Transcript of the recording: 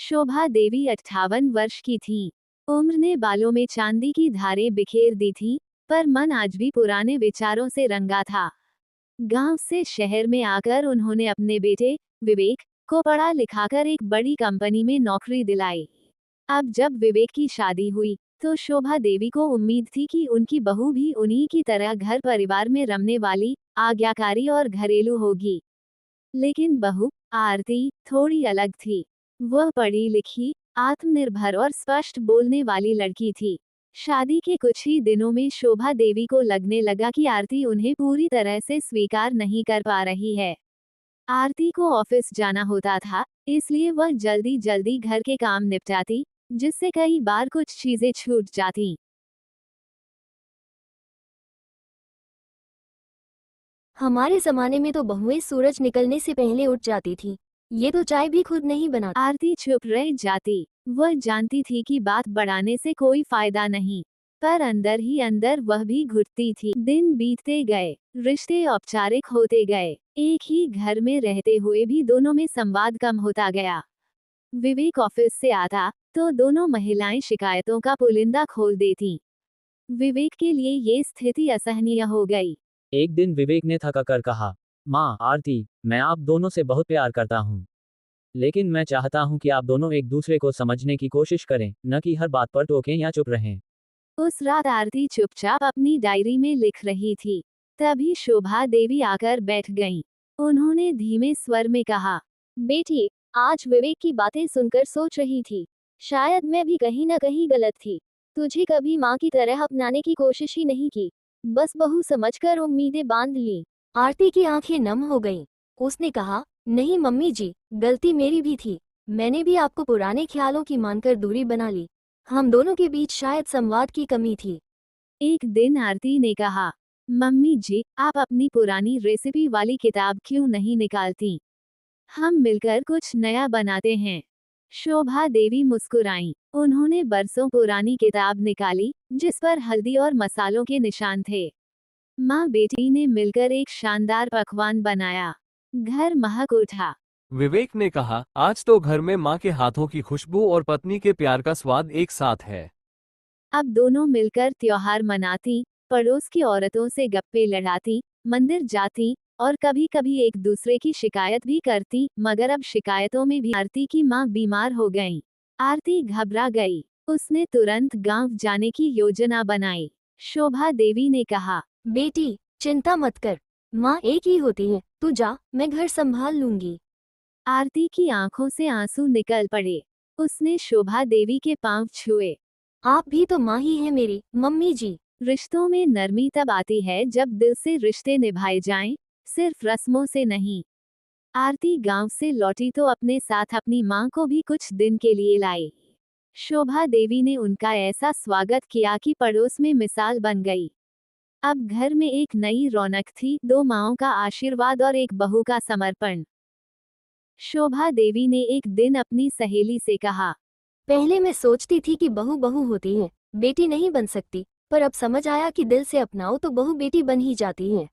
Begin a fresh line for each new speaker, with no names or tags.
शोभा देवी 58 वर्ष की थीं। उम्र ने बालों में चांदी की धारें बिखेर दी थीं, पर मन आज भी पुराने विचारों से रंगा था। गांव से शहर में आकर उन्होंने अपने बेटे विवेक को पढ़ा लिखाकर एक बड़ी कंपनी में नौकरी दिलाई। अब जब विवेक की शादी हुई तो शोभा देवी को उम्मीद थी कि उनकी बहू भी उन्हीं की तरह घर परिवार में रमने वाली, आज्ञाकारी और घरेलू होगी। लेकिन बहू आरती थोड़ी अलग थी। वह पढ़ी लिखी, आत्मनिर्भर और स्पष्ट बोलने वाली लड़की थी। शादी के कुछ ही दिनों में शोभा देवी को लगने लगा कि आरती उन्हें पूरी तरह से स्वीकार नहीं कर पा रही है। आरती को ऑफिस जाना होता था, इसलिए वह जल्दी जल्दी घर के काम निपटाती, जिससे कई बार कुछ चीजें छूट जाती।
हमारे जमाने में तो बहुएं सूरज निकलने से पहले उठ जाती थी। ये तो चाय भी खुद नहीं बनाती।
आरती चुप रह जाती। वह जानती थी कि बात बढ़ाने से कोई फायदा नहीं, पर अंदर ही अंदर वह भी घुटती थी। दिन बीतते गए, रिश्ते औपचारिक होते गए। एक ही घर में रहते हुए भी दोनों में संवाद कम होता गया। विवेक ऑफिस से आता तो दोनों महिलाएं शिकायतों का पुलिंदा खोल देती। विवेक के लिए ये स्थिति असहनीय हो गई।
एक दिन विवेक ने थका कर कहा, माँ आरती, मैं आप दोनों से बहुत प्यार करता हूँ। लेकिन मैं चाहता हूँ कि आप दोनों एक दूसरे को समझने की कोशिश करें, न कि हर बात पर टोकें या चुप रहें।
उस रात आरती चुपचाप अपनी डायरी में लिख रही थी। तभी शोभा देवी आकर बैठ गईं। उन्होंने धीमे स्वर में कहा,
बेटी, आज विवेक की बातें सुनकर सोच रही थी, शायद मैं भी कहीं ना कहीं गलत थी। तुझे कभी माँ की तरह अपनाने की कोशिश ही नहीं की, बस बहू समझकर उम्मीदें बांध ली। आरती की आंखें नम हो गईं। उसने कहा, नहीं मम्मी जी, गलती मेरी भी थी। मैंने भी आपको पुराने ख्यालों की मानकर दूरी बना ली। हम दोनों के बीच शायद संवाद की कमी थी।
एक दिन आरती ने कहा, मम्मी जी, आप अपनी पुरानी रेसिपी वाली किताब क्यों नहीं निकालती? हम मिलकर कुछ नया बनाते हैं। शोभा देवी मुस्कुराईं। उन्होंने बरसों पुरानी किताब निकाली, जिस पर हल्दी और मसालों के निशान थे। माँ बेटी ने मिलकर एक शानदार पकवान बनाया। घर महक उठा।
विवेक ने कहा, आज तो घर में माँ के हाथों की खुशबू और पत्नी के प्यार का स्वाद एक साथ है।
अब दोनों मिलकर त्योहार मनाती, पड़ोस की औरतों से गप्पे लड़ाती, मंदिर जाती और कभी कभी एक दूसरे की शिकायत भी करती। मगर अब शिकायतों में भी आरती की माँ बीमार हो गई। आरती घबरा गई। उसने तुरंत गांव जाने की योजना बनाई। शोभा देवी ने कहा,
बेटी, चिंता मत कर, माँ एक ही होती है। तू जा, मैं घर संभाल लूंगी।
आरती की आंखों से आंसू निकल पड़े। उसने शोभा देवी के पांव छुए।
आप भी तो माँ ही हैं मेरी, मम्मी जी।
रिश्तों में नरमी तब आती है जब दिल से रिश्ते निभाए जाएं, सिर्फ रस्मों से नहीं। आरती गांव से लौटी तो अपने साथ अपनी मां को भी कुछ दिन के लिए लाई। शोभा देवी ने उनका ऐसा स्वागत किया कि पड़ोस में मिसाल बन गई। अब घर में एक नई रौनक थी, दो माँओं का आशीर्वाद और एक बहू का समर्पण। शोभा देवी ने एक दिन अपनी सहेली से कहा,
पहले मैं सोचती थी कि बहू बहू होती है, बेटी नहीं बन सकती, पर अब समझ आया कि दिल से अपनाओ तो बहू बेटी बन ही जाती है।